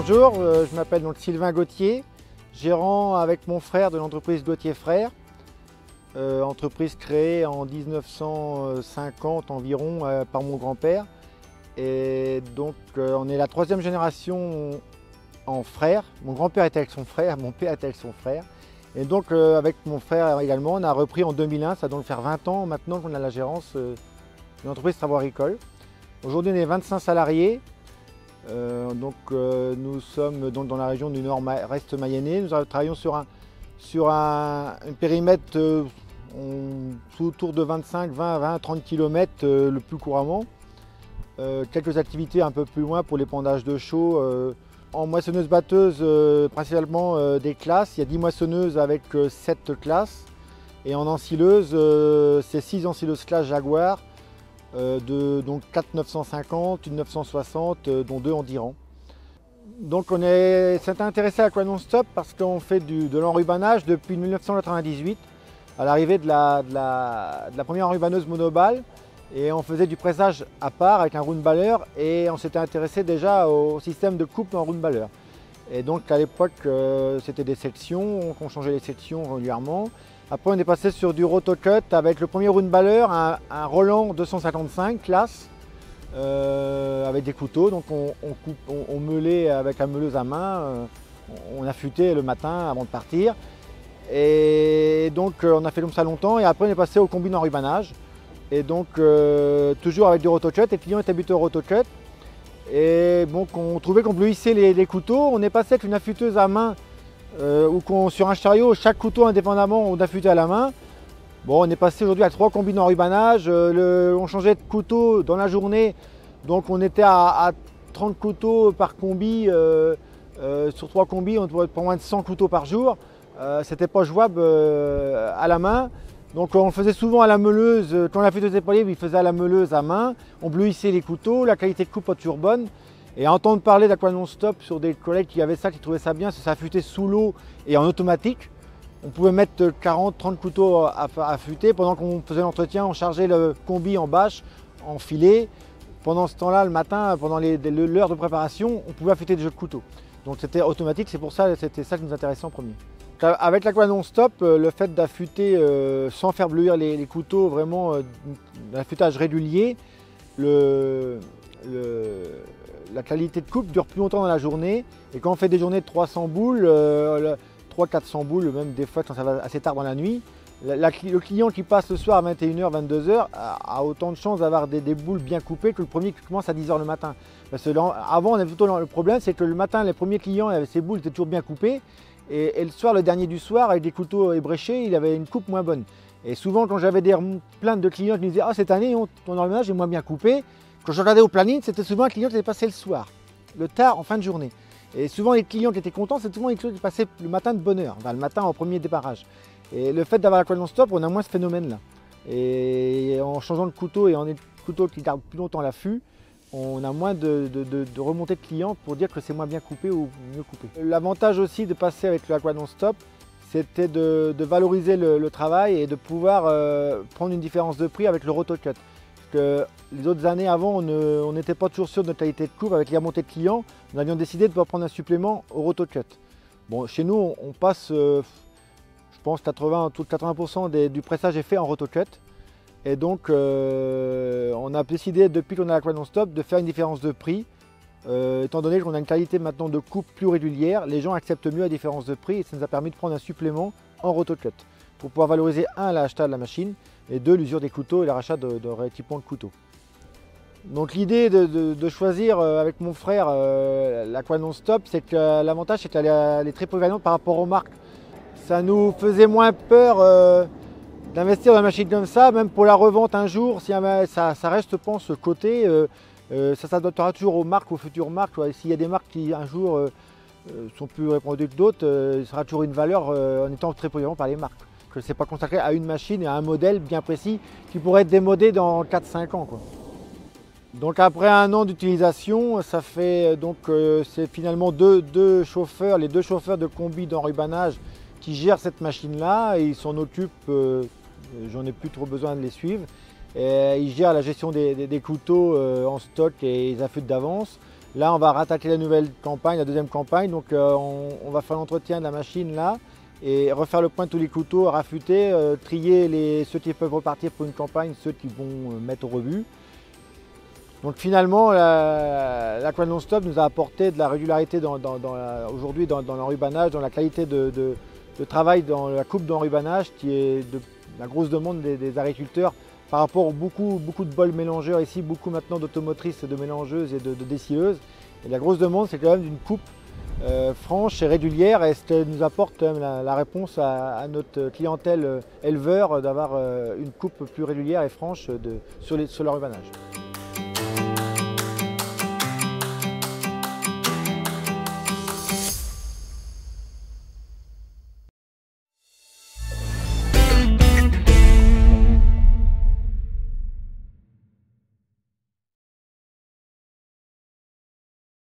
Bonjour, je m'appelle donc Sylvain Gauthier, gérant avec mon frère de l'entreprise Gauthier Frères, entreprise créée en 1950 environ par mon grand-père. Et donc on est la troisième génération en frères. Mon grand-père était avec son frère, mon père était avec son frère. Et donc avec mon frère également, on a repris en 2001, ça doit faire 20 ans maintenant qu'on a la gérance de l'entreprise Travaux Agricoles. Aujourd'hui on est 25 salariés. Nous sommes donc dans la région du nord-est mayennais. Nous travaillons sur un périmètre autour de 25, 20, 20, 30 km le plus couramment. Quelques activités un peu plus loin pour l'épandage de chaux. En moissonneuse-batteuse, principalement des classes. Il y a 10 moissonneuses avec 7 classes. Et en ensileuse, c'est 6 ensileuses classes Jaguar. Donc 4 950, une 960, dont 2 en 10 rangs. Donc on s'est intéressé à Aquanonstop parce qu'on fait de l'enrubanage depuis 1998, à l'arrivée de la première enrubaneuse monoballe, et on faisait du pressage à part avec un roundballer, et on s'était intéressé déjà au système de coupe en roundballer. Et donc à l'époque c'était des sections, on changeait les sections régulièrement. Après, on est passé sur du rotocut avec le premier roundballer, un Roland 255 classe, avec des couteaux. Donc on meulait avec la meuleuse à main, on affûtait le matin avant de partir. Et donc on a fait comme ça longtemps, et après on est passé au combine enrubanage. Et donc toujours avec du rotocut, les clients étaient habitués au rotocut. Et donc on trouvait qu'on bleuissait les couteaux. On est passé avec une affûteuse à main, sur un chariot, chaque couteau indépendamment, on affûtait à la main. Bon, on est passé aujourd'hui à 3 combines enrubanage. On changeait de couteau dans la journée, donc on était à 30 couteaux par combi. Sur 3 combis, on devait être moins de 100 couteaux par jour. C'était pas jouable à la main. Donc on le faisait souvent à la meuleuse. Quand la affûteuse était pas libre, il faisait à la meuleuse à main. On bleuissait les couteaux, la qualité de coupe pas toujours bonne. Et à entendre parler d'Aquanonstop sur des collègues qui avaient ça, qui trouvaient ça bien, ça affûtait sous l'eau et en automatique. On pouvait mettre 40, 30 couteaux à affûter. Pendant qu'on faisait l'entretien, on chargeait le combi en bâche, en filet. Pendant ce temps-là, le matin, pendant l'heure de préparation, on pouvait affûter des jeux de couteaux. Donc c'était automatique, c'est pour ça, c'était ça qui nous intéressait en premier. Avec l'Aquanonstop, le fait d'affûter sans faire bleuir les couteaux, vraiment l'affûtage régulier, la qualité de coupe dure plus longtemps dans la journée, et quand on fait des journées de 300 boules, 300-400 boules, même des fois quand ça va assez tard dans la nuit, le client qui passe le soir à 21h, 22h a autant de chances d'avoir des boules bien coupées que le premier qui commence à 10h le matin. Parce que avant, on avait plutôt le problème, c'est que le matin, les premiers clients, ces boules étaient toujours bien coupées, et le soir, le dernier du soir, avec des couteaux ébréchés, il avait une coupe moins bonne. Et souvent, quand j'avais des plaintes de clients qui me disaient « Ah, cette année, ton enrubanage est moins bien coupé », quand je regardais au planning, c'était souvent un client qui était passé le soir, le tard, en fin de journée. Et souvent, les clients qui étaient contents, c'était souvent les clients qui passaient le matin de bonne heure, enfin, le matin au premier déparrage. Et le fait d'avoir l'Aquanonstop, on a moins ce phénomène-là. Et en changeant de couteau et en ayant des couteaux qui gardent plus longtemps l'affût, on a moins de remontées de clients pour dire que c'est moins bien coupé ou mieux coupé. L'avantage aussi de passer avec l'Aquanonstop, c'était de valoriser le travail et de pouvoir prendre une différence de prix avec le rotocut. Que les autres années avant, on n'était pas toujours sûr de notre qualité de coupe. Avec les remontées de clients, nous avions décidé de pouvoir prendre un supplément au rotocut. Bon, chez nous, on passe, je pense, 80% du pressage est fait en rotocut. Et donc, on a décidé, depuis qu'on a l'Aquanonstop, de faire une différence de prix. Étant donné qu'on a une qualité maintenant de coupe plus régulière, les gens acceptent mieux la différence de prix, et ça nous a permis de prendre un supplément en rotocut pour pouvoir valoriser, un, l'achat de la machine, et 2, l'usure des couteaux et le rachat de rééquipements de couteaux. Donc l'idée de choisir avec mon frère l'Aquanonstop, c'est que l'avantage, c'est qu'elle est très polyvalente par rapport aux marques. Ça nous faisait moins peur d'investir dans une machine comme ça, même pour la revente un jour, si ça reste, je pense, côté. Ça s'adaptera toujours aux marques, aux futures marques. S'il y a des marques qui un jour sont plus répandues que d'autres, il sera toujours une valeur en étant très polyvalent par les marques. Que ce n'est pas consacré à une machine et à un modèle bien précis qui pourrait être démodé dans 4-5 ans, quoi. Donc après 1 an d'utilisation, ça fait c'est finalement deux chauffeurs, les 2 chauffeurs de combi d'enrubanage qui gèrent cette machine-là, et ils s'en occupent, j'en ai plus trop besoin de les suivre. Et ils gèrent la gestion des couteaux en stock et ils affûtent d'avance. Là, on va rattaquer la nouvelle campagne, la deuxième campagne. Donc, on va faire l'entretien de la machine là et refaire le point de tous les couteaux, raffûter, trier ceux qui peuvent repartir pour une campagne, ceux qui vont mettre au rebut. Donc finalement, la Quad Non-Stop nous a apporté de la régularité aujourd'hui dans l'enrubanage, dans la qualité de travail dans la coupe d'enrubanage qui est la grosse demande des agriculteurs par rapport à beaucoup de bols mélangeurs ici, beaucoup maintenant d'automotrices, de mélangeuses et de dessilleuses. Et la grosse demande, c'est quand même d'une coupe franche et régulière, et ce qui nous apporte quand même la réponse à notre clientèle éleveur d'avoir une coupe plus régulière et franche sur l'enrubanage.